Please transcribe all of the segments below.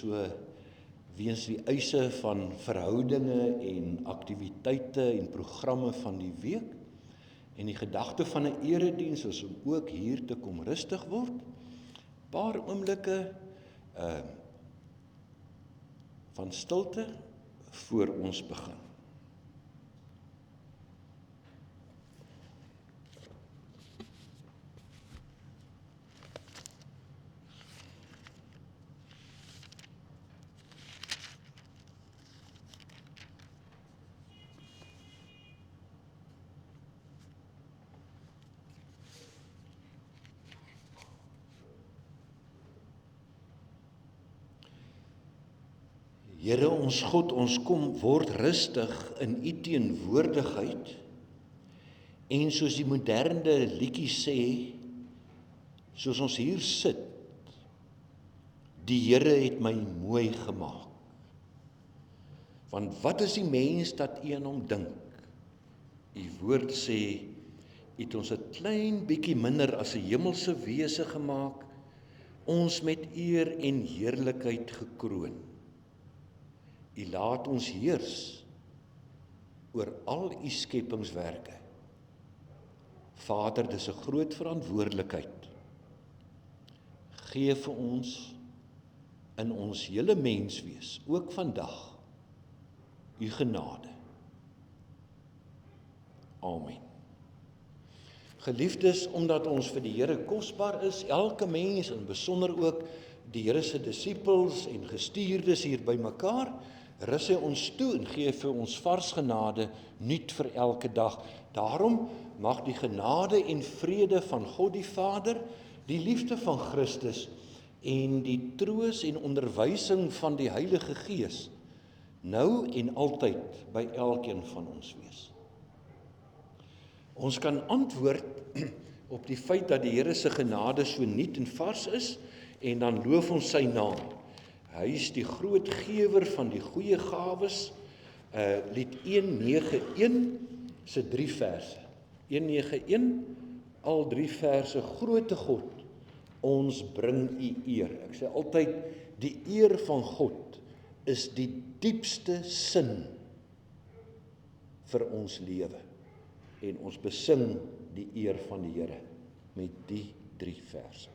so weens die eise van verhoudinge en aktiwiteite en programme van die week, en die gedagte van 'n erediens is om ook hier te kom rustig word, paar oomblikke van stilte voor ons begin. Here ons God, ons kom word rustig in U teenwoordigheid, en soos die moderne liedjie sê, soos ons hier sit, die Here het my mooi gemaak. Want wat is die mens dat U aan hom dink? U woord sê, U het ons 'n klein bietjie minder as 'n hemelse wese gemaak, ons met eer en heerlikheid gekroon. U laat ons heers oor al U skepingswerke. Vader, dis 'n groot verantwoordelikheid. Gee vir ons in ons hele menswees, ook vandag, U genade. Amen. Geliefdes, omdat ons vir die Here kosbaar is, elke mens, en besonder ook die Here se disippels en gestuurdes hier by mekaar, rus hy ons toe en gee vir ons vars genade, nuut vir elke dag. Daarom mag die genade en vrede van God die Vader, die liefde van Christus en die troos en onderwysing van die Heilige Gees nou en altyd by elkeen van ons wees. Ons kan antwoord op die feit dat die Here se genade so nuut en vars is, en dan loof ons sy naam. Hy is die groot gewer van die goeie gawes, lied 191 se 3 verse. 191, al 3 verse, groote God, ons bring U eer. Ek sê altyd, die eer van God is die diepste sin vir ons lewe. En ons besing die eer van die Here met die 3 verse.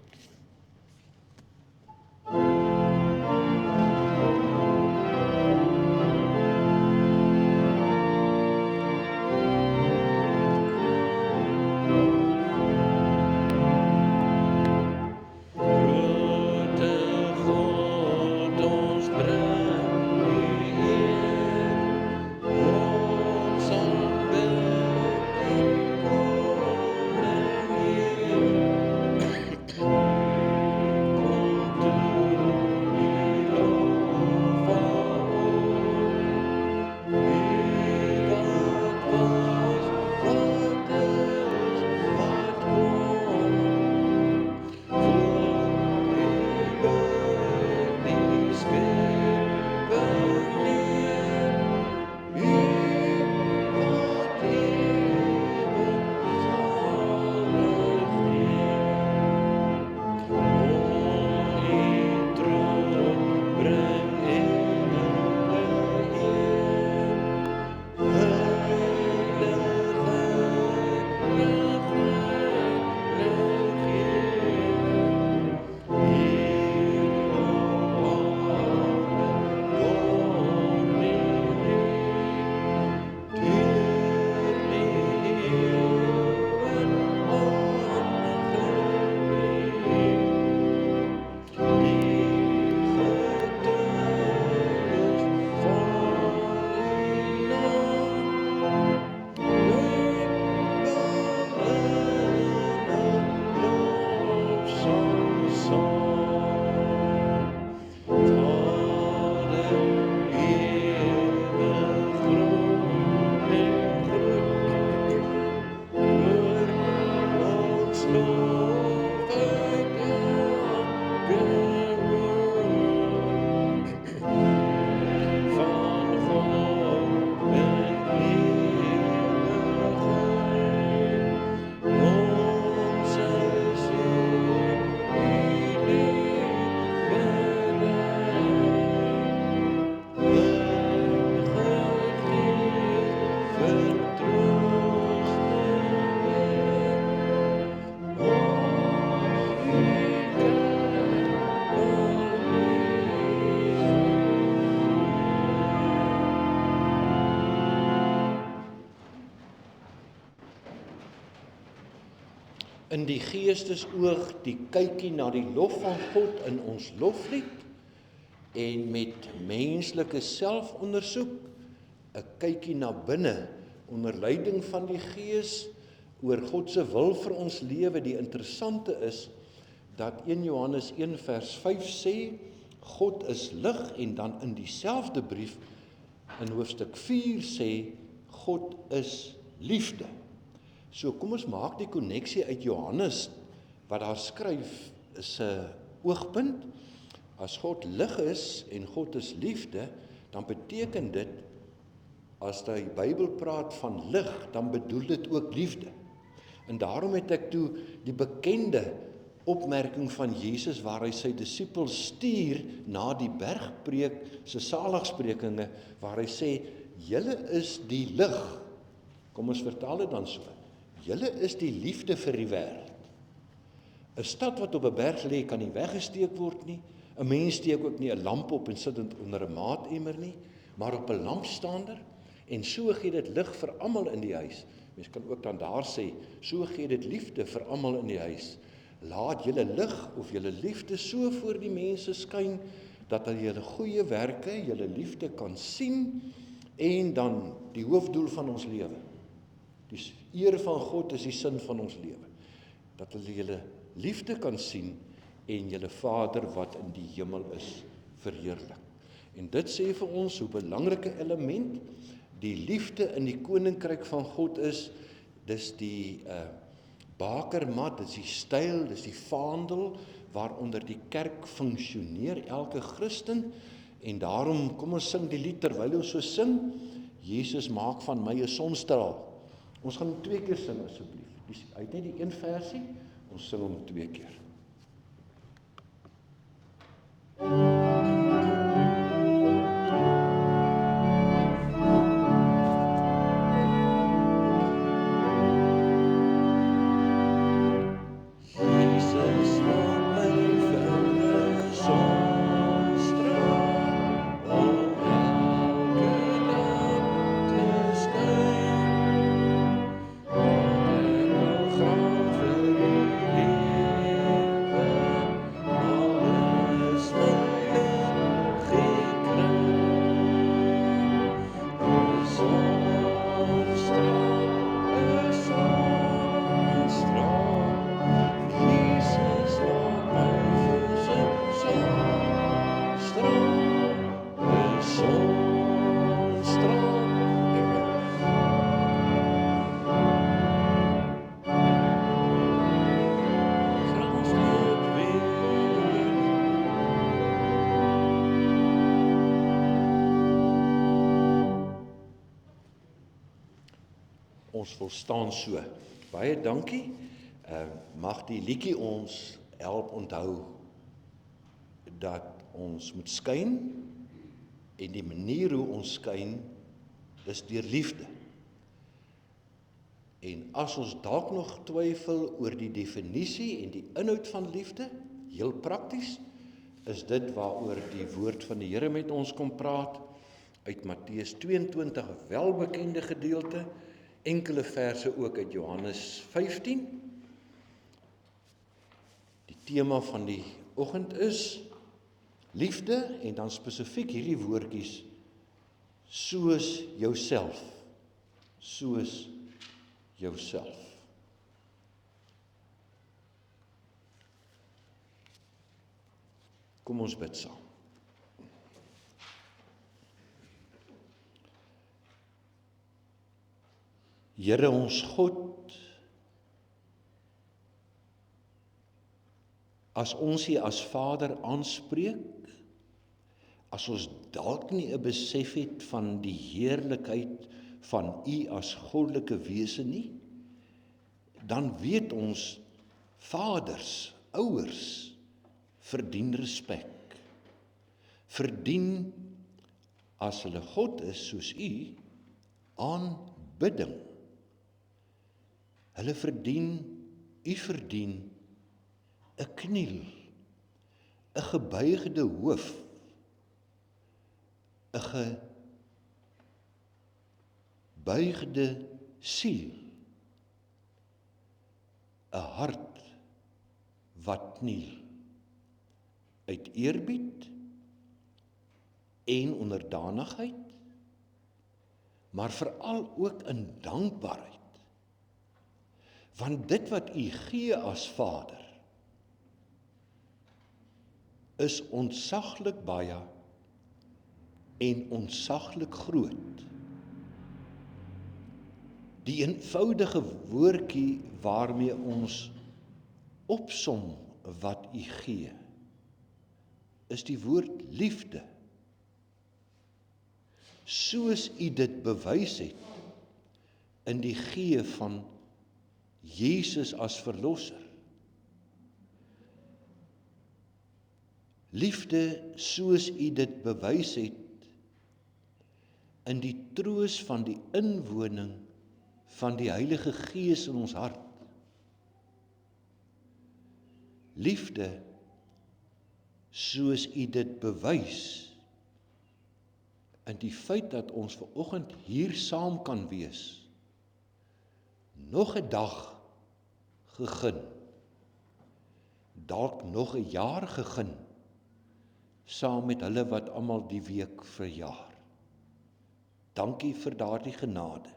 in die geestesoog die kykie na die lof van God in ons loflied, en met menslike selfondersoek 'n kykie na binne onder leiding van die Gees oor God se wil vir ons lewe. Die interessante is dat 1 Johannes 1 vers 5 sê God is lig, en dan in dieselfde brief in hoofstuk 4 sê God is liefde. So kom ons maak die koneksie uit Johannes wat daar skryf is 'n oogpunt. As God lig is en God is liefde, dan beteken dit, as die Bybel praat van lig, dan bedoel dit ook liefde. En daarom het ek toe die bekende opmerking van Jesus waar hy sy disippels stuur na die bergpreek, se saligsprekinge, waar hy sê, julle is die lig. Kom ons vertaal dit dan so. Julle is die liefde vir die wêreld. 'n Stad wat op 'n berg lê, kan nie weggesteek word nie. 'n Mens steek ook nie 'n lamp op en sit dit onder 'n maatemmer nie, maar op 'n lampstander, en so gee dit lig vir almal in die huis. Mens kan ook dan daar sê, so gee dit liefde vir almal in die huis. Laat julle lig of julle liefde so voor die mense skyn, dat hulle julle goeie werke, julle liefde kan sien, en dan die hoofdoel van ons lewe. Die eer van God is die sin van ons lewe. Dat hulle julle liefde kan sien en julle Vader wat in die hemel is verheerlik. En dit sê vir ons hoe belangrike element die liefde in die koninkryk van God is. Dis die bakermat, dis die styl, dis die vaandel waaronder die kerk funksioneer, elke Christen. En daarom kom ons sing die lied terwyl ons so sing, Jesus maak van my 'n sonstraal. Ons gaan hom 2 keer sing asseblief. Hy het net die een versie, ons sing hom 2 keer. Ons wil staan so. Baie dankie. Mag die liedjie ons help onthou dat ons moet skyn, en die manier hoe ons skyn is deur liefde. En as ons dalk nog twyfel oor die definisie en die inhoud van liefde, heel prakties, is dit waaroor die woord van die Here met ons kom praat, uit Matteus 22, 'n welbekende gedeelte, enkele verse ook uit Johannes 15. Die tema van die oggend is liefde, en dan spesifiek hierdie woordjies, soos jouself, soos jouself. Kom ons bid saam. Here ons God, as ons U as Vader aanspreek, as ons dalk nie 'n besef het van die heerlikheid van U as goddelike wese nie, dan weet ons vaders, ouers, verdien respek. Verdien, as hulle God is soos U, aanbidding. Hulle verdien, U verdien 'n kniel, 'n gebuigde hoof, 'n gebuigde siel. 'n hart wat kniel uit eerbied en onderdanigheid, maar veral ook in dankbaarheid. Want dit wat U gee as Vader, is ontsaglik baie en ontsaglik groot. Die eenvoudige woordjie waarmee ons opsom wat U gee, is die woord liefde. Soos U dit bewys het in die gee van Jesus as verlosser. Liefde soos U dit bewys het in die troos van die inwoning van die Heilige Gees in ons hart. Liefde soos U dit bewys in die feit dat ons vanoggend hier saam kan wees, nog 'n dag gegin, dalk nog 'n jaar gegin, saam met hulle wat almal die week verjaar. Dankie vir daardie genade.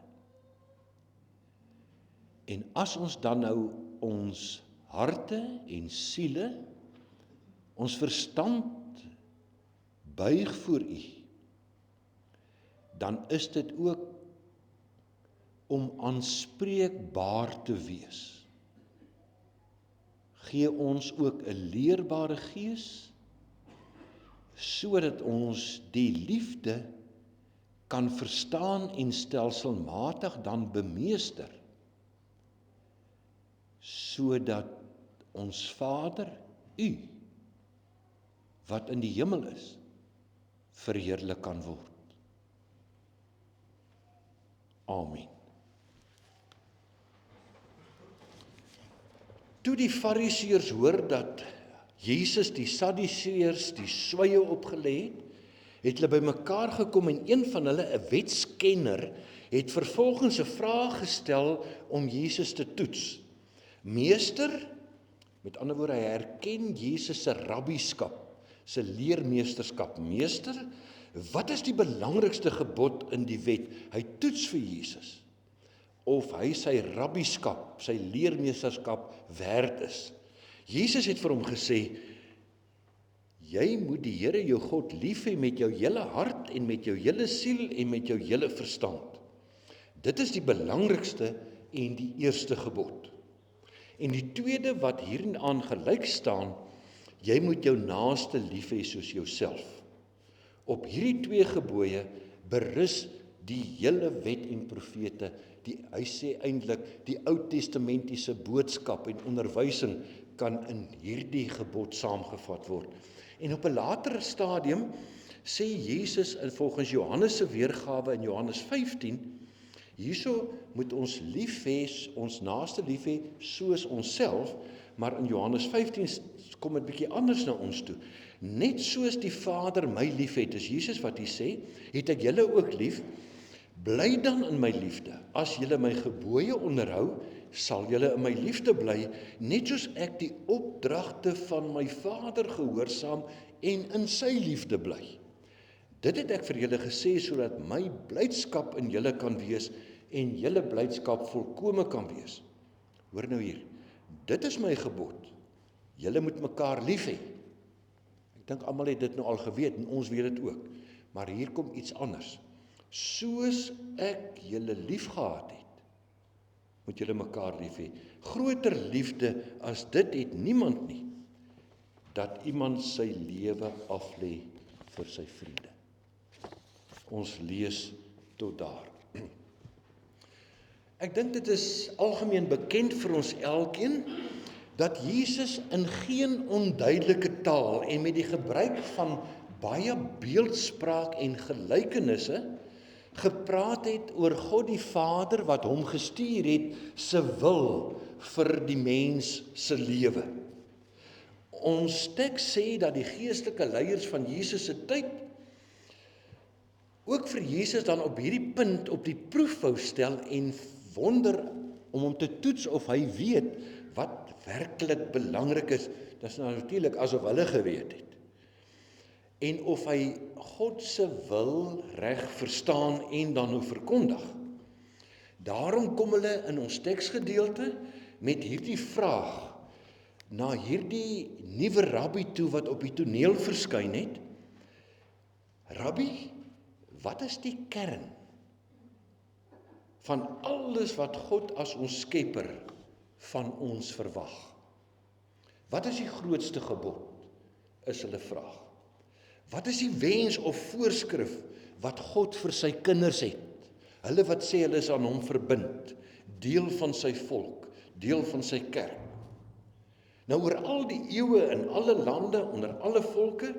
En as ons dan nou ons harte en siele, ons verstand buig voor U, dan is dit ook om aanspreekbaar te wees. Gee ons ook 'n leerbare gees, sodat ons die liefde kan verstaan en stelselmatig dan bemeester, sodat ons Vader, U, wat in die hemel is, verheerlik kan word. Amen. Toe die Fariseërs hoor dat Jesus die Sadduseërs die sweye opgelê het hulle bymekaar gekom en een van hulle, 'n wetskenner, het vervolgens 'n vraag gestel om Jesus te toets. Meester, met ander woorde, hy herken Jesus se rabbieskap, se leermeesterskap. Meester, wat is die belangrikste gebod in die wet? Hy toets vir Jesus of hy sy rabbieskap, sy leermeesterskap werd is. Jesus het vir hom gesê, jy moet die Here jou God lief hê met jou hele hart en met jou hele siel en met jou hele verstand. Dit is die belangrikste en die eerste gebod. En die tweede wat hieraan gelyk staan, jy moet jou naaste lief hê soos jouself. Op hierdie twee gebooie berus die hele wet en profete. Hy sê eintlik die Ou-testamentiese boodskap en onderwysing kan in hierdie gebod saamgevat word. En op 'n latere stadium sê Jesus volgens Johannes se weergawe in Johannes 15, hierso moet ons lief hê, ons naaste lief hê soos onsself, maar in Johannes 15 kom dit bietjie anders na ons toe. Net soos die Vader my lief het, is Jesus wat hy sê, het ek julle ook lief, bly dan in my liefde. As julle my gebooie onderhou, sal julle in my liefde bly, net soos ek die opdragte van my Vader gehoorsaam en in sy liefde bly. Dit het ek vir julle gesê, sodat my blydskap in julle kan wees en julle blydskap volkome kan wees. Hoor nou hier, dit is my gebod. Julle moet mekaar lief hê. Ek dink almal het dit nou al geweet en ons weet dit ook. Maar hier kom iets anders. Soos ek julle lief gehad het, moet julle mekaar lief hê. Groter liefde as dit het niemand nie, dat iemand sy lewe aflê vir sy vriende. Ons lees tot daar. Ek dink dit is algemeen bekend vir ons elkeen, dat Jesus in geen onduidelike taal en met die gebruik van baie beeldspraak en gelykenisse gepraat het oor God die Vader wat hom gestuur het, se wil vir die mens se lewe. Ons teks sê dat die geestelike leiers van Jesus se tyd ook vir Jesus dan op hierdie punt op die proef wou stel en wonder om hom te toets of hy weet wat werklik belangrik is, dis nou natuurlik asof hulle geweet het. En of hy God se wil reg verstaan en dan nou verkondig. Daarom kom hulle in ons teksgedeelte met hierdie vraag na hierdie nuwe rabbi toe wat op die toneel verskyn het. Rabbi, wat is die kern van alles wat God as ons skepper van ons verwag? Wat is die grootste gebod, is hulle vraag. Wat is die wens of voorskrif wat God vir sy kinders het? Hulle wat sê hulle is aan hom verbind, deel van sy volk, deel van sy kerk. Nou oor al die eeue in alle lande, onder alle volke,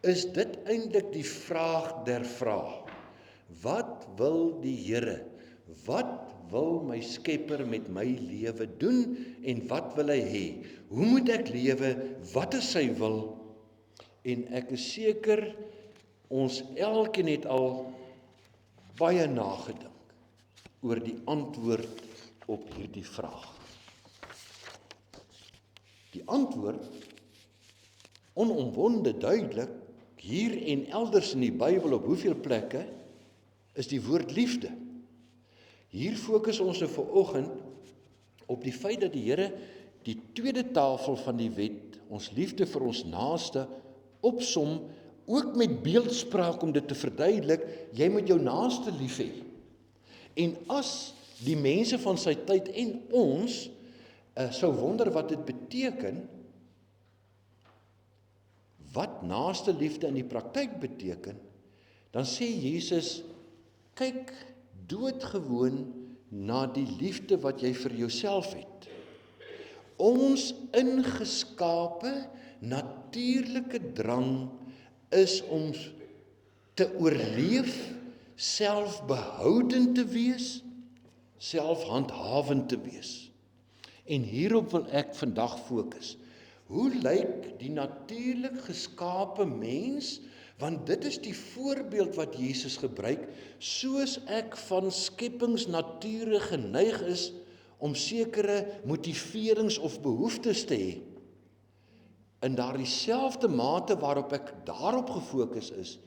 is dit eintlik die vraag der vrae. Wat wil die Here? Wat wil my skepper met my lewe doen en wat wil hy hê? Hoe moet ek lewe? Wat is sy wil? En ek is seker, ons elkeen het al baie nagedink oor die antwoord op hierdie vraag. Die antwoord, onomwonde duidelik, hier en elders in die Bybel op hoeveel plekke, is die woord liefde. Hier fokus ons nou vanoggend op die feit dat die Here die tweede tafel van die wet, ons liefde vir ons naaste, opsom, ook met beeldspraak om dit te verduidelik, jy moet jou naaste lief hê. En as die mense van sy tyd en ons sou wonder wat dit beteken, wat naaste liefde in die praktyk beteken, dan sê Jesus, kyk doodgewoon na die liefde wat jy vir jouself het. Ons ingeskape natuurlike drang is om te oorleef, selfbehoudend te wees, selfhandhawend te wees. En hierop wil ek vandag fokus. Hoe lyk die natuurlik geskape mens? Want dit is die voorbeeld wat Jesus gebruik, soos ek van skepingsnature geneig is om sekere motiverings of behoeftes te hê. In daardie selfde mate waarop ek daarop gefokus is,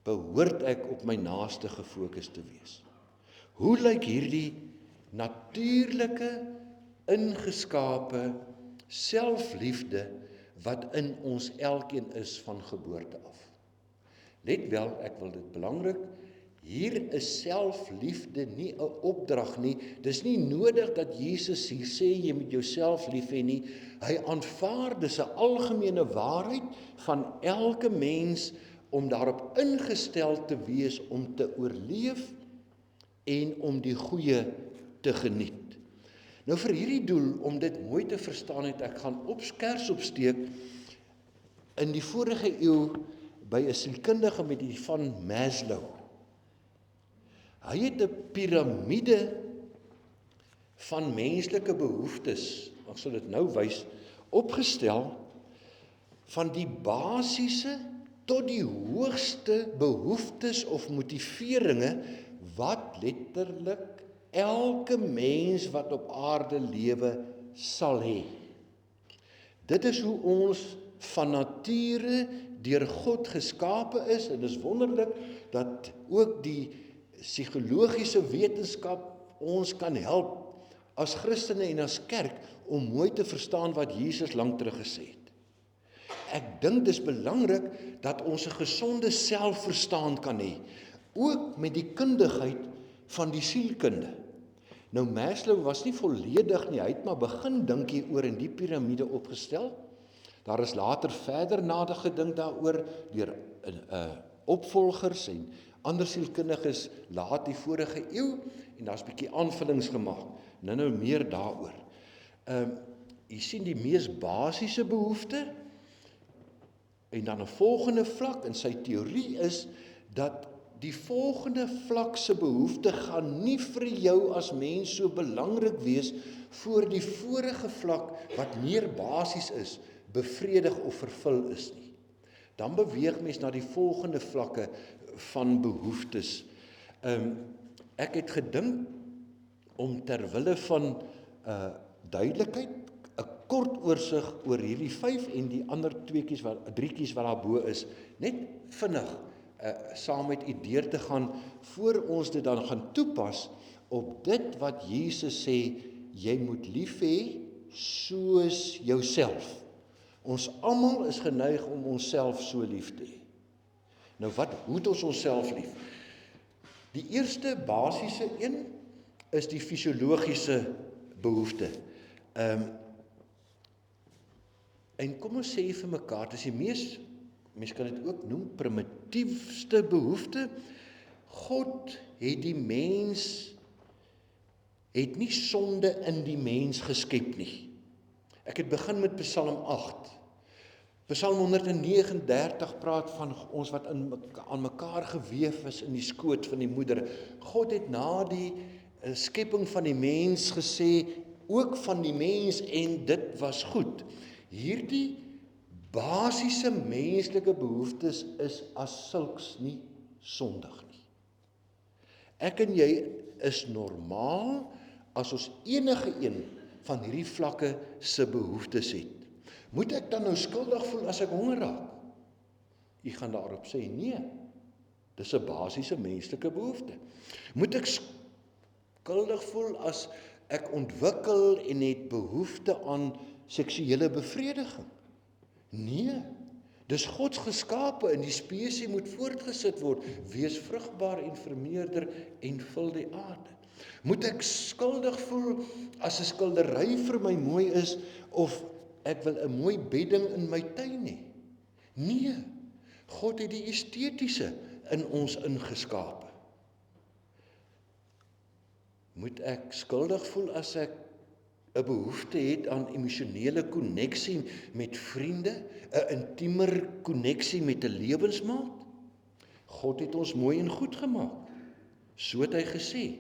behoort ek op my naaste gefokus te wees. Hoe lyk hierdie natuurlike, ingeskape selfliefde wat in ons elkeen is van geboorte af? Let wel, ek wil dit belangrik, hier is selfliefde nie 'n opdrag nie, dis nie nodig dat Jesus hier sê jy moet jouself lief hê nie, hy aanvaar dis 'n algemene waarheid van elke mens om daarop ingestel te wees om te oorleef en om die goeie te geniet. Nou vir hierdie doel, om dit mooi te verstaan het, ek gaan kers opsteek in die vorige eeu by 'n sielkundige met die van Maslow. Hy het 'n piramide van menslike behoeftes, ek sal dit nou wys, opgestel van die basiese tot die hoogste behoeftes of motiveringe wat letterlik elke mens wat op aarde lewe sal hê. Dit is hoe ons van nature deur God geskape is, en dit is wonderlik dat ook die psigologiese wetenskap ons kan help as Christene en as kerk om mooi te verstaan wat Jesus lank terug gesê het. Ek dink dis belangrik dat ons 'n gesonde selfverstaan kan hê, ook met die kundigheid van die sielkunde. Nou Maslow was nie volledig nie, hy het maar begin dink hieroor en die piramide opgestel. Daar is later verder nader gedink daaroor deur opvolgers en ander sielkundiges laat die vorige eeu, en daar's 'n bietjie aanvullings gemaak. Nou meer daaroor. Jy sien die mees basiese behoefte, en dan 'n volgende vlak, en sy teorie is dat die volgende vlak se behoefte gaan nie vir jou as mens so belangrik wees voor die vorige vlak wat meer basies is, bevredig of vervul is nie. Dan beweeg mens na die volgende vlakke van behoeftes. Ek het gedink om ter wille van duidelikheid, 'n kort oorsig oor hierdie 5 en die ander 3 wat daarbo is, net vinnig saam met u deur te gaan, voor ons dit dan gaan toepas op dit wat Jesus sê, jy moet lief hê soos jouself. Ons almal is geneig om onsself so lief te hê. Nou hoe het ons onsself lief? Die eerste basiese een is die fisiologiese behoefte. En kom ons sê vir mekaar, dit is die mens kan dit ook noem, primitiefste behoefte. God het die mens, het nie sonde in die mens geskep nie. Ek het begin met Psalm 8. Psalm 139 praat van ons wat aan mekaar geweef is in die skoot van die moeder. God het na die skepping van die mens gesê, ook van die mens, en dit was goed. Hierdie basiese menslike behoeftes is as sulks nie sondig nie. Ek en jy is normaal as ons enige een van hierdie vlakke se behoeftes het. Moet ek dan nou skuldig voel as ek honger raak? U gaan daarop sê, nee, dis 'n basiese menslike behoefte. Moet ek skuldig voel as ek ontwikkel en het behoefte aan seksuele bevrediging? Nee, dis God geskape en die spesies moet voortgesit word, wees vrugbaar en vermeerder en vul die aarde. Moet ek skuldig voel as 'n skildery vir my mooi is, of ek wil 'n mooi bedding in my tuin hê? Nee, God het die estetiese in ons ingeskape. Moet ek skuldig voel as ek 'n behoefte het aan emosionele koneksie met vriende, 'n intiemer koneksie met 'n lewensmaat? God het ons mooi en goed gemaak. So het hy gesê.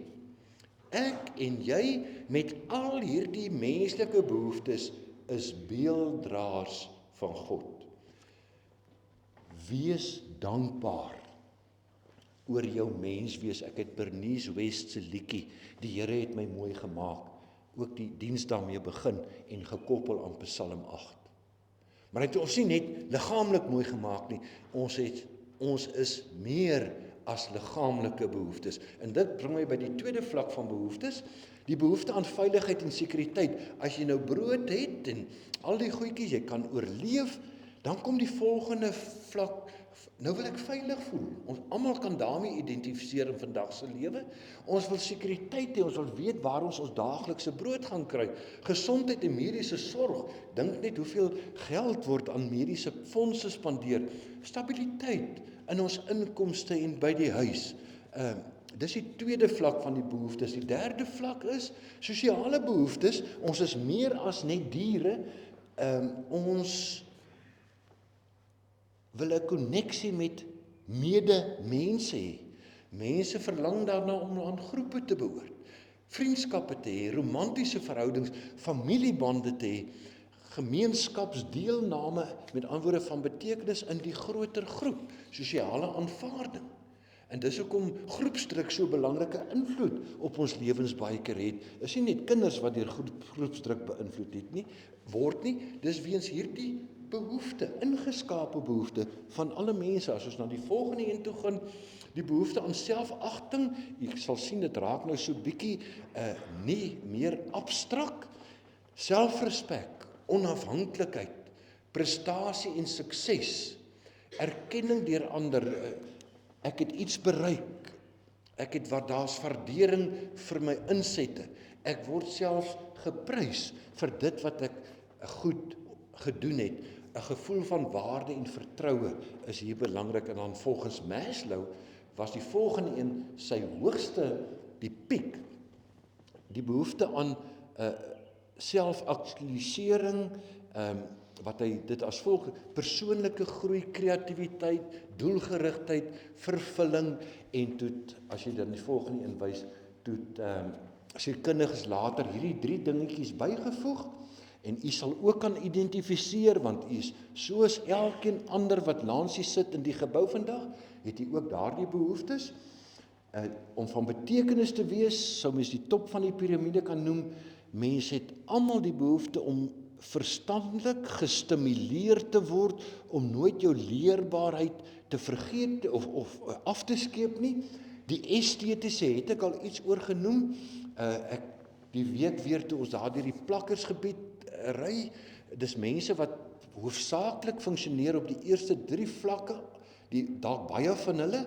Ek en jy met al hierdie menslike behoeftes is beelddraers van God. Wees dankbaar oor jou menswees. Ek het Bernice West se liedjie, die Here het my mooi gemaak, ook die diens daarmee begin en gekoppel aan Psalm 8. Maar hy het ons nie net liggaamlik mooi gemaak nie, ons is meer as liggaamlike behoeftes. En dit bring my by die tweede vlak van behoeftes, die behoefte aan veiligheid en sekuriteit. As jy nou brood het en al die goedjies, jy kan oorleef, dan kom die volgende vlak, nou wil ek veilig voel. Ons almal kan daarmee identifiseer in vandag se lewe. Ons wil sekuriteit hê, ons wil weet waar ons daaglikse brood gaan kry. Gesondheid en mediese sorg, dink net hoeveel geld word aan mediese fondse spandeer. Stabiliteit in ons inkomste en by die huis. Dis die tweede vlak van die behoeftes. Die derde vlak is sosiale behoeftes. Ons is meer as net diere. Ons wil 'n koneksie met medemense hê. Mense verlang daarna om aan groepe te behoort, vriendskappe te hê, romantiese verhoudings, familiebande te hê, gemeenskapsdeelname, met ander woorde van betekenis in die groter groep, sosiale aanvaarding. En dis hoekom groepsdruk so 'n belangrike invloed op ons lewens baie keer het. Is nie net kinders wat deur groepsdruk beïnvloed word nie, dis weens hierdie behoefte, ingeskape behoefte van alle mense. As ons na die volgende een toe gaan, die behoefte aan selfagting, jy sal sien dit raak nou so bietjie nie meer abstrak. Selfrespek, onafhanklikheid, prestasie en sukses, erkenning deur ander, ek het iets bereik, daar's waardering vir my insette, ek word selfs geprys vir dit wat ek goed gedoen het. 'n Gevoel van waarde en vertroue is hier belangrik. En dan volgens Maslow was die volgende een sy hoogste, die piek, die behoefte aan selfaktualisering, wat hy dit as volg: persoonlike groei, kreatiwiteit, doelgerigtheid, vervulling, en toe, as jy dan die volgende een wys, toe sielkundiges later hierdie 3 dingetjies bygevoeg, en u sal ook kan identifiseer, want u is soos elkeen ander wat langs u sit in die gebou vandag, het u ook daardie behoeftes, om van betekenis te wees, sou mens die top van die piramide kan noem, mense het almal die behoefte om verstandelik gestimuleer te word, om nooit jou leerbaarheid te vergeet of af te skeep nie. Die estetiese het ek al iets oor genoem. Ek die week weer toe ons daar deur die plakkersgebied ry, dis mense wat hoofsaaklik funksioneer op die eerste 3 vlakke, dalk baie van hulle,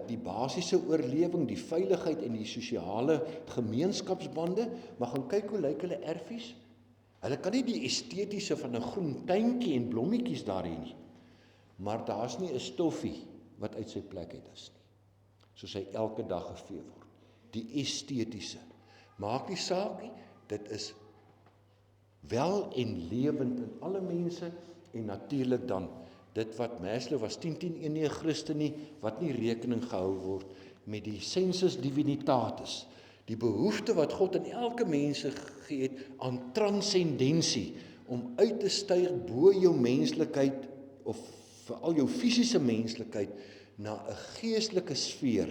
die basiese oorlewing, die veiligheid en die sosiale gemeenskapsbande, maar gaan kyk hoe lyk hulle erfies. Hulle kan nie die estetiese van 'n groen tuintjie en blommetjies daar hê nie, maar daar's nie 'n stoffie wat uit sy plek uit is nie, soos hy elke dag gevee word. Die estetiese, maak nie saak nie, dit is wel en lewend in alle mense, en natuurlik dan dit wat Maslow was 10-10 enige Christen nie, wat nie rekening gehou word met die sensus divinitatis, die behoefte wat God in elke mens gegee het aan transcendensie, om uit te styg bo jou menslikheid, of veral jou fisiese menslikheid, na 'n geestelike sfeer,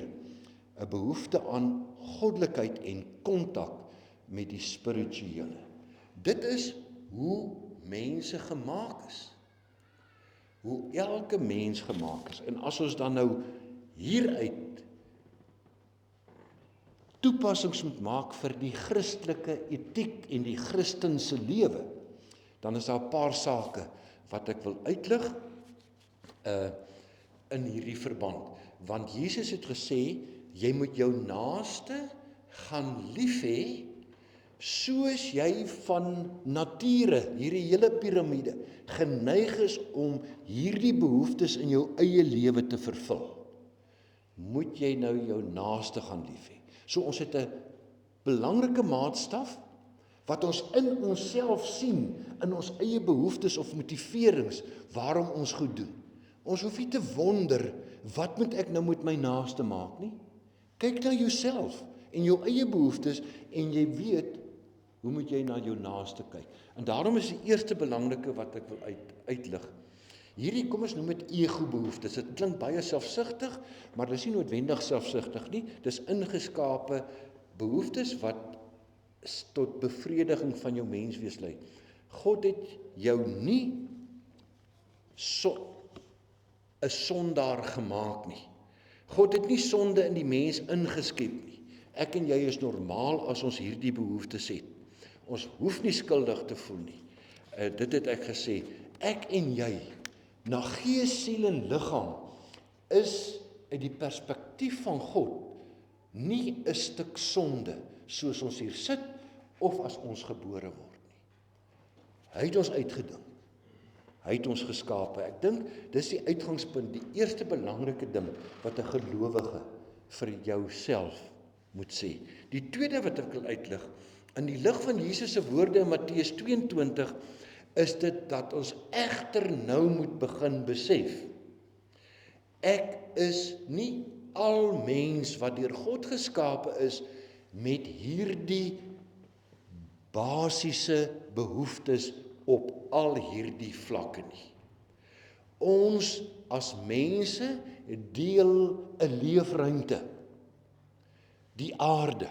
'n behoefte aan goddelikheid en kontak met die spirituele. Dit is hoe mense gemaak is. Hoe elke mens gemaak is. En as ons dan nou hieruit toepassings moet maak vir die Christelike etiek en die Christense lewe, dan is daar 'n paar sake wat ek wil uitlig in hierdie verband. Want Jesus het gesê, jy moet jou naaste gaan lief hê, soos jy van nature, hierdie hele piramide, geneig is om hierdie behoeftes in jou eie lewe te vervul, moet jy nou jou naaste gaan lief hê. So ons het 'n belangrike maatstaf, wat ons in onsself sien, in ons eie behoeftes of motiverings, waarom ons goed doen. Ons hoef nie te wonder, wat moet ek nou met my naaste maak nie? Kyk na jouself, en jou eie behoeftes, en jy weet, hoe moet jy na jou naaste kyk? En daarom is die eerste belangrike wat ek wil uitlig. Hierdie, kom ons noem dit ego-behoeftes. Dit klink baie selfsugtig, maar dit is nie noodwendig selfsugtig nie. Dis ingeskape behoeftes wat tot bevrediging van jou menswees lei. God het jou nie 'n sondaar gemaak nie. God het nie sonde in die mens ingeskep nie. Ek en jy is normaal as ons hierdie behoeftes het. Ons hoef nie skuldig te voel nie. Dit het ek gesê. Ek en jy, na gees, siel en liggaam, is uit die perspektief van God nie 'n stuk sonde, soos ons hier sit, of as ons gebore word nie. Hy het ons uitgedink. Hy het ons geskape. Ek dink, dis die uitgangspunt, die eerste belangrike ding, wat 'n gelowige vir jouself moet sê. Die tweede wat ek wil uitlig, in die lig van Jesus se woorde in Matteus 22, is dit dat ons egter nou moet begin besef. Ek is nie al mens wat deur God geskape is met hierdie basiese behoeftes op al hierdie vlakke nie. Ons as mense deel 'n leefruimte, die aarde.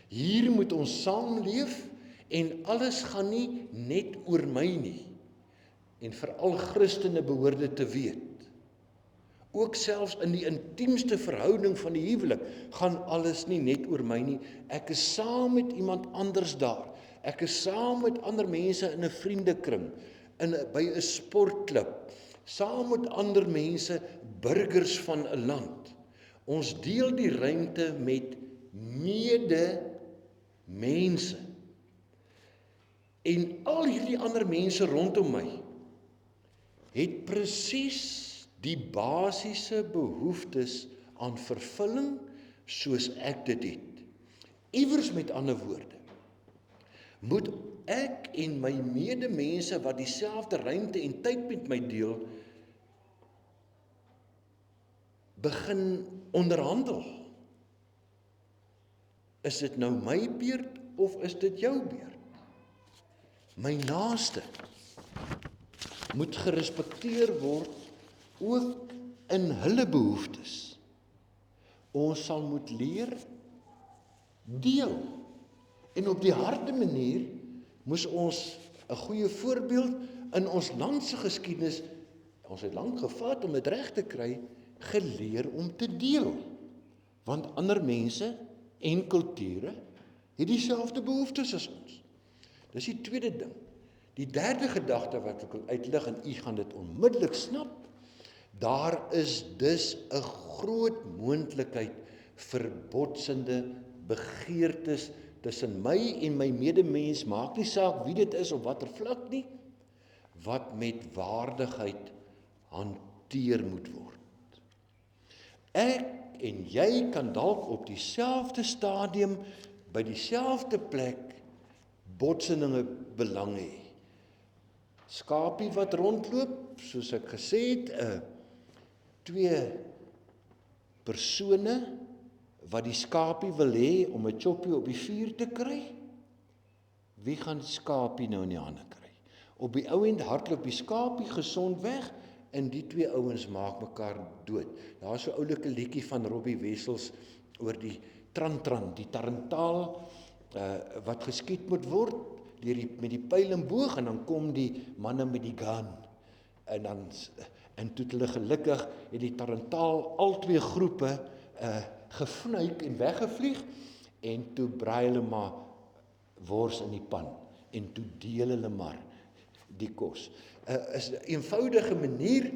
Hier moet ons saamleef en alles gaan nie net oor my nie. En veral Christene behoort dit te weet. Ook selfs in die intiemste verhouding van die huwelik gaan alles nie net oor my nie. Ek is saam met iemand anders daar. Ek is saam met ander mense in 'n vriendekring, by 'n sportklub, saam met ander mense, burgers van 'n land. Ons deel die ruimte met mense. En al hierdie ander mense rondom my het presies die basiese behoeftes aan vervulling soos ek dit het. Iewers met ander woorde, moet ek en my medemense wat dieselfde ruimte en tyd met my deel, begin onderhandel. Is dit nou my beurt of is dit jou beurt? My naaste moet gerespekteer word ook in hulle behoeftes. Ons sal moet leer deel En op die harde manier moes ons 'n goeie voorbeeld in ons land se geskiedenis, ons het lank gevat om dit reg te kry, geleer om te deel. Want ander mense en kulture het dieselfde behoeftes as ons. Dis die tweede ding. Die derde gedagte wat ek wil uitlig, en u gaan dit onmiddellik snap, daar is dus 'n groot moontlikheid vir botsende begeertes tussen my en my medemens, maak nie saak wie dit is of watter vlak nie, wat met waardigheid hanteer moet word. Ek en jy kan dalk op dieselfde stadium, by dieselfde plek, botsinge belang hê. Skapie wat rondloop, soos ek gesê het, twee persone wat die skapie wil hê om 'n choppie op die vuur te kry. Wie gaan die skapie nou in die hande kry? Op die ou end hardloop die skapie gesond weg en die twee ouens maak mekaar dood. Daar's so 'n oulike liedjie van Robbie Wessels oor die Tran, die tarantaal wat geskiet moet word met die pyl en boog, en dan kom die manne met die gun. En toe hulle gelukkig het die tarantaal al twee groepe gevnuik en weggevlieg, en toe braai hulle maar wors in die pan, en toe deel hulle maar die kos. Is 'n eenvoudige manier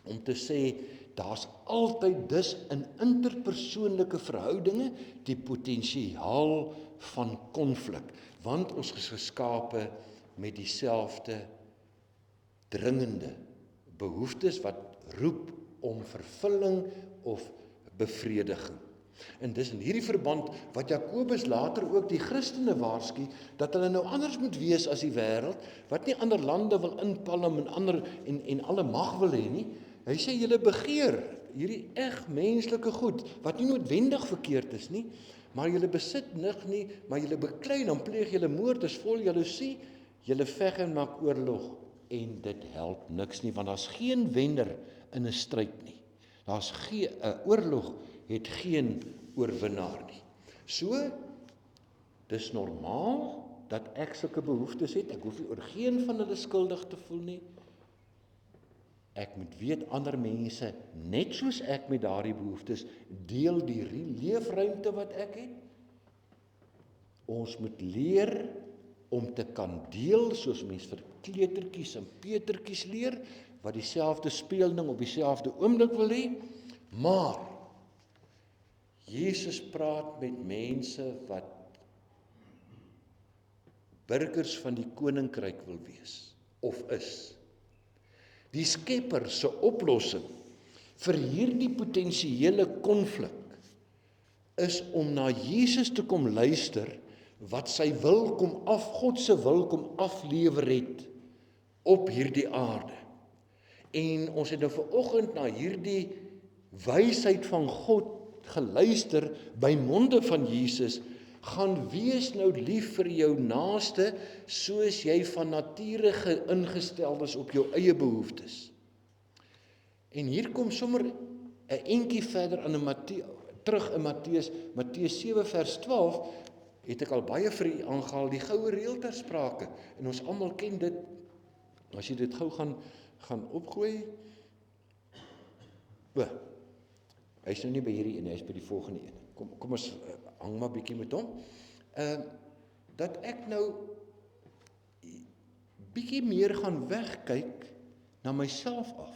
om te sê, daar's altyd dus in interpersoonlike verhoudinge die potensiaal van konflik, want ons is geskape met dieselfde dringende behoeftes wat roep om vervulling of bevrediging. En dis in hierdie verband wat Jakobus later ook die Christene waarsku, dat hulle nou anders moet wees as die wêreld, wat nie ander lande wil inpalm en alle mag wil hê nie. Hy sê julle begeer hierdie eg menslike goed, wat nie noodwendig verkeerd is nie, maar julle besit nig nie, maar julle beklei, dan pleeg julle moord, is vol jaloesie, julle veg en maak oorlog, en dit help niks nie, want daar's geen wenner in 'n stryd nie. Daar's geen 'n oorlog het geen oorwinnaar nie. So, dis normaal dat ek sulke behoeftes het. Ek hoef nie oor geen van hulle skuldig te voel nie. Ek moet weet ander mense, net soos ek met daardie behoeftes, deel die leefruimte wat ek het. Ons moet leer om te kan deel, soos mens vir kleutertjies en peutertjies leer, wat dieselfde speelding op dieselfde oomblik wil hê, maar Jesus praat met mense wat burgers van die koninkryk wil wees, of is. Die Skepper se oplossing vir hierdie potensiële konflik is om na Jesus te kom luister, wat sy wil kom af, God se wil kom aflewer het op hierdie aarde. En ons het nou vanoggend na hierdie wysheid van God geluister by monde van Jesus, gaan wees nou lief vir jou naaste, soos jy van nature ingestel is op jou eie behoeftes. En hier kom sommer 'n entjie verder aan terug in Matteus 7 vers 12, het ek al baie vir u aangehaal, die goue reël ter sprake, en ons almal ken dit. As jy dit gou gaan opgooi, hy is nou nie by hierdie een, hy is by die volgende een. Kom ons hang maar bietjie met hom. Dat ek nou bietjie meer gaan wegkyk na myself af,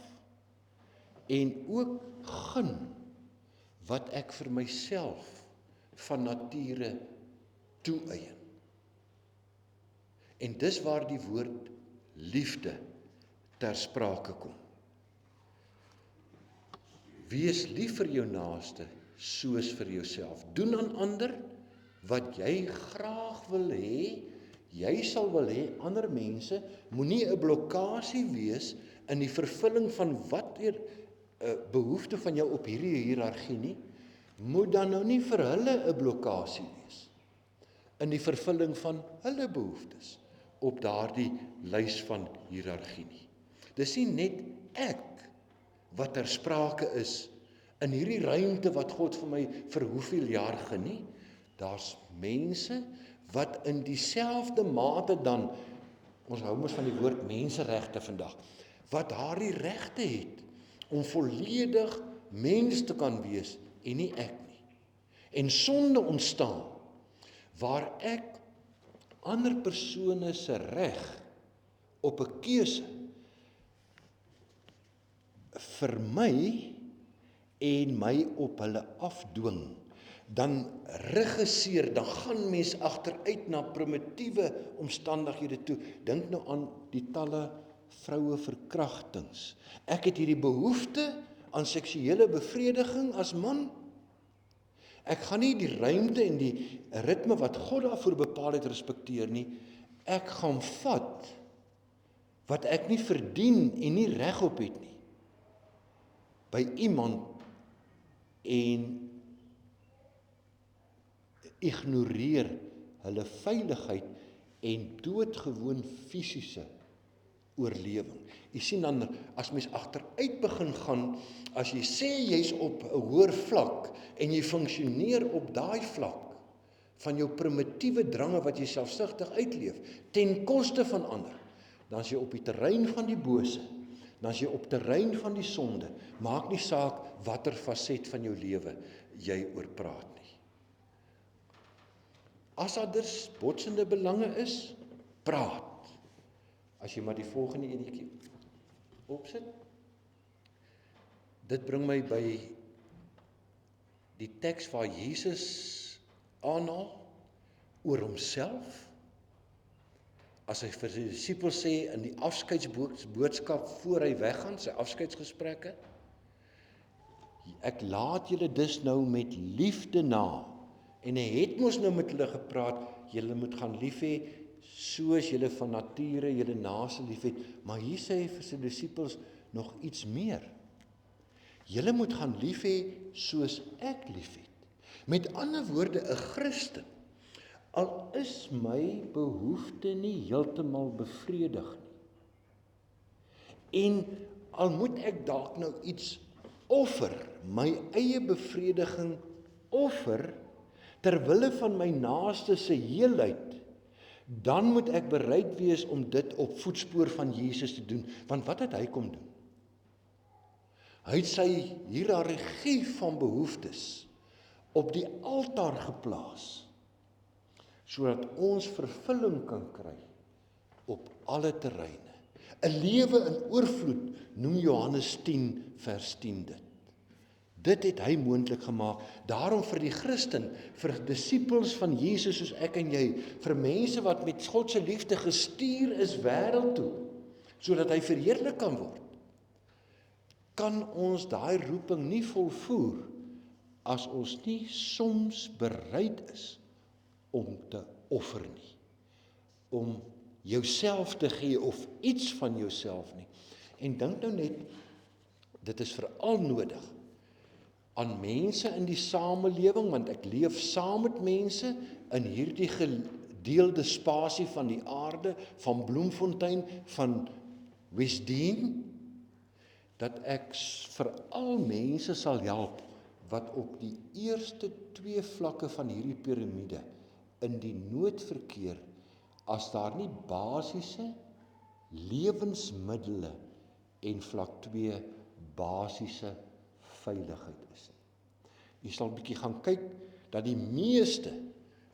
en ook gun wat ek vir myself van nature toeëien. En dis waar die woord liefde ter sprake kom. Wees lief vir jou naaste soos vir jouself. Doen aan ander wat jy graag wil hê, jy sal wil hê ander mense, moenie 'n blokkasie wees in die vervulling van watter behoefte van jou op hierdie hiërargie nie, moet dan nou nie vir hulle 'n blokkasie wees in die vervulling van hulle behoeftes op daardie lys van hiërargie nie. Dis nie net ek wat ter sprake is in hierdie ruimte wat God vir my vir hoeveel jaar geniet, Daar's mense wat in dieselfde mate dan, ons hou mos van die woord menseregte vandag, wat daardie regte het om volledig mens te kan wees en nie ek nie. En sonde ontstaan waar ek ander persone se reg op 'n keuse vermy en my op hulle afdwing, dan regisseer, dan gaan mens agteruit na primitiewe omstandighede toe. Dink nou aan die talle vroue verkrachtings. Ek het hierdie behoefte aan seksuele bevrediging as man. Ek gaan nie die ruimte en die ritme wat God daarvoor bepaal het respekteer nie. Ek gaan vat wat ek nie verdien en nie reg op het nie by iemand en ignoreer hulle veiligheid en doodgewoon fisiese oorlewing. Jy sien dan, as mens agteruit begin gaan, as jy sê jy's op 'n hoër vlak en jy funksioneer op daai vlak van jou primitiewe drange wat jy selfsugtig uitleef, ten koste van ander, dan is jy op die terrein van die bose, dan is jy op terrein van die sonde, maak nie saak watter faset van jou lewe jy oor praat nie. As daar dus botsende belange is, praat. As jy maar die volgende enetjie opsit. Dit bring my by die teks waar Jesus aanhaal oor homself. As hy vir sy disippels sê in die afskeidsboodskap voor hy weggaan, sy afskeidsgesprekke, ek laat julle dus nou met liefde na. En hy het mos nou met hulle gepraat, julle moet gaan lief hê, soos julle van nature julle naaste lief het. Maar hier sê hy vir sy disippels nog iets meer. Julle moet gaan lief hê soos ek lief het. Met ander woorde, 'n Christen, al is my behoefte nie heeltemal bevredig nie, en al moet ek dalk nou iets offer, my eie bevrediging offer, terwille van my naaste se heelheid, dan moet ek bereid wees om dit op voetspoor van Jesus te doen. Want wat het hy kom doen? Hy het sy hiërargie van behoeftes op die altaar geplaas, sodat ons vervulling kan kry op alle terreine. 'n Lewe in oorvloed, noem Johannes 10 vers 10 dit. Dit het hy moontlik gemaak. Daarom vir die Christen, vir disippels van Jesus soos ek en jy, vir mense wat met God se liefde gestuur is wêreld toe, sodat hy verheerlik kan word, kan ons daai roeping nie volvoer as ons nie soms bereid is om te offer nie, om jouself te gee of iets van jouself nie. En dink nou net, dit is veral nodig aan mense in die samelewing, want ek leef saam met mense in hierdie gedeelde spasie van die aarde, van Bloemfontein, van Westdene, dat ek veral mense sal help wat op die eerste 2 vlakke van hierdie piramide in die nood verkeer, as daar nie basiese lewensmiddele en vlak 2 basiese veiligheid is. Jy sal 'n bietjie gaan kyk dat die meeste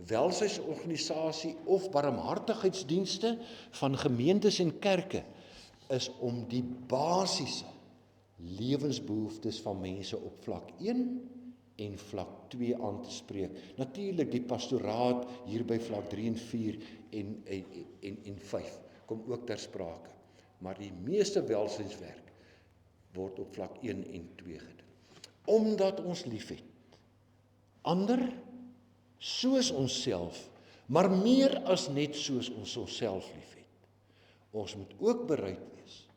welsynsorganisasie of barmhartigheidsdienste van gemeentes en kerke is om die basiese lewensbehoeftes van mense op vlak 1 en vlak 2 aan te spreek. Natuurlik die pastoraat hier by vlak 3 en 4 en 5 kom ook ter sprake. Maar die meeste welsynswerk word op vlak 1 en 2 gedoen. Omdat ons liefhet. Ander soos onsself, maar meer as net soos ons onsself liefhet. Ons moet ook bereid wees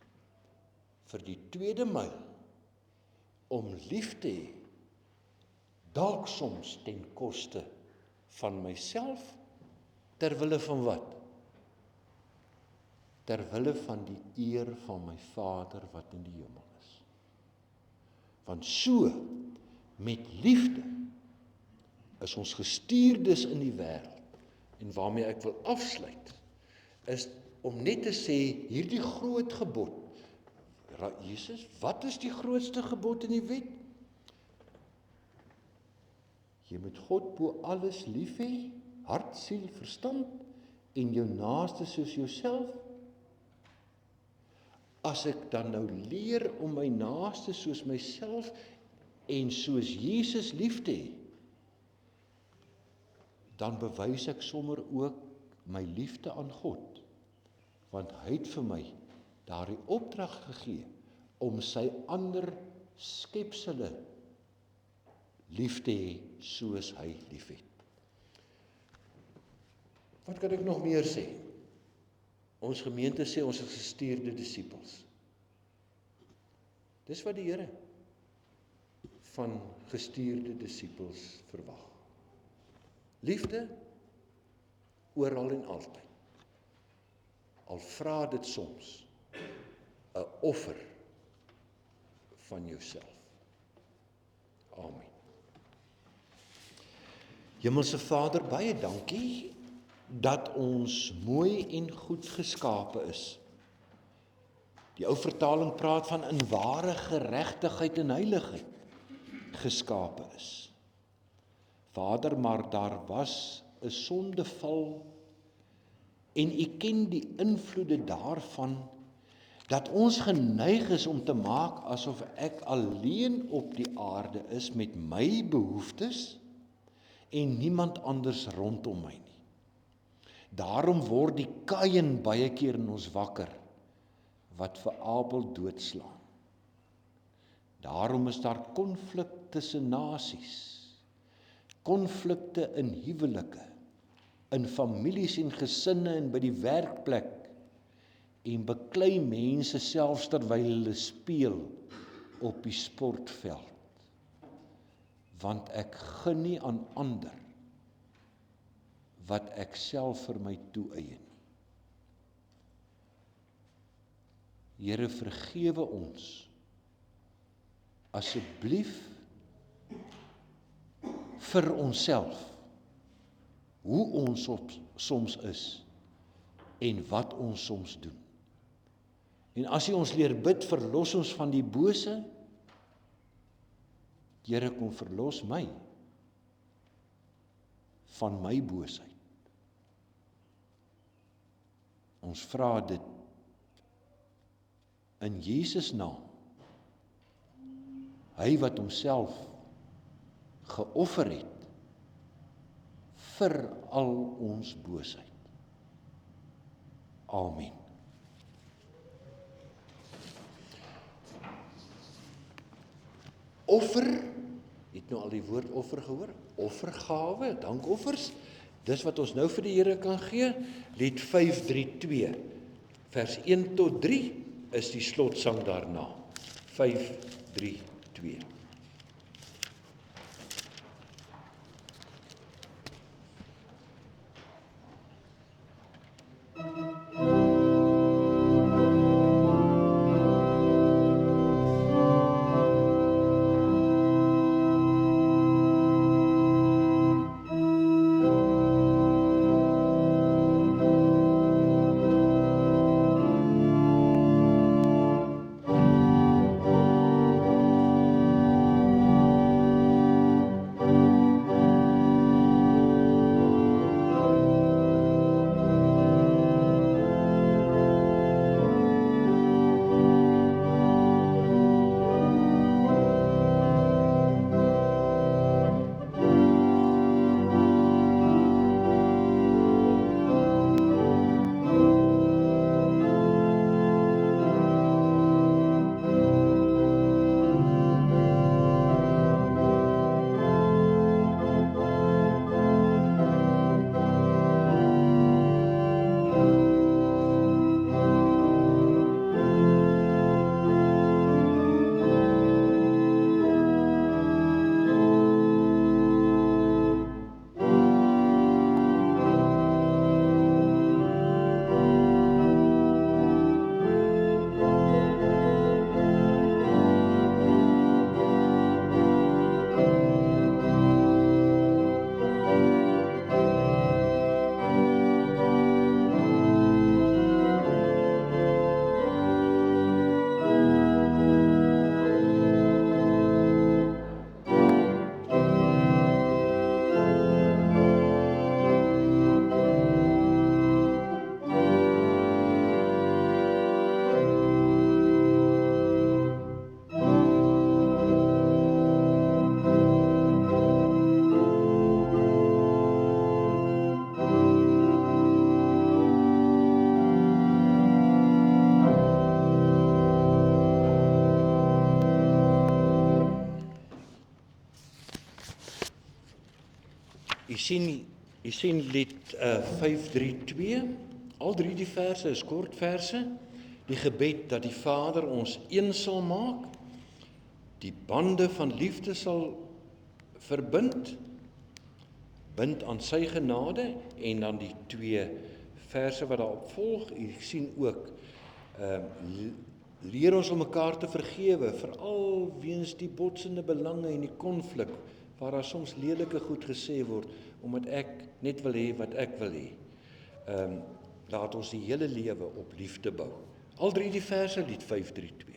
vir die tweede myl om lief te hê, dalk soms ten koste van myself, terwille van wat? Terwille van die eer van my Vader wat in die hemel is. Want so, met liefde, is ons gestuurdes in die wêreld, en waarmee ek wil afsluit, is om net te sê, hierdie groot gebod, Jesus, wat is die grootste gebod in die wet? Jy moet God bo alles lief hê, hart, siel, verstand, en jou naaste soos jouself. As ek dan nou leer om my naaste soos myself en soos Jesus lief te hê, dan bewys ek sommer ook my liefde aan God, want hy het vir my daardie opdrag gegee om sy ander skepsele lief te hê soos hy liefhet. Wat kan ek nog meer sê? Ons gemeente sê ons is gestuurde disippels. Dis wat die Here van gestuurde disippels verwag. Liefde oral en altyd. Al vra dit soms 'n offer van jouself. Amen. Hemelse Vader, baie dankie dat ons mooi en goed geskape is. Die ou vertaling praat van in ware geregtigheid en heiligheid geskape is. Vader, maar daar was 'n sondeval en U ken die invloede daarvan, dat ons geneig is om te maak asof ek alleen op die aarde is met my behoeftes en niemand anders rondom my nie. Daarom word die Kaïn baie keer in ons wakker, wat vir Abel doodslaan. Daarom is daar konflik tussen nasies, konflikte in huwelike, in families en gesinne en by die werkplek, en beklei mense selfs terwyl hulle speel op die sportveld, want ek gun nie aan ander wat ek self vir my toeëien nie. Here, vergewe ons asseblief vir onsself, hoe ons soms is en wat ons soms doen. En as U ons leer bid, verlos ons van die bose, Here, kom verlos my van my boosheid. Ons vra dit in Jesus naam, hy wat homself geoffer het vir al ons boosheid. Amen. Offer, het nou al die woord offer gehoor? Offergawe, dankoffers, dis wat ons nou vir die Here kan gee. Lied 532, vers 1 tot 3 is die slotsang daarna. 532. U sien lied 532, al 3 die verse is kort verse, die gebed dat die Vader ons een sal maak, die bande van liefde sal verbind, bind aan sy genade, en dan die 2 verse wat daarop volg, u sien ook, leer ons om mekaar te vergewe, veral weens die botsende belange en die konflik, waar daar soms lelike goed gesê word, omdat ek net wil hê wat ek wil hê. Laat ons die hele lewe op liefde bou. Al 3 die verse, lied 532.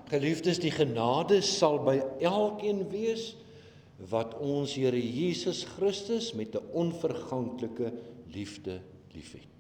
Geliefdes, die genade sal by elkeen wees wat ons Here Jesus Christus met 'n onverganklike liefde liefhet.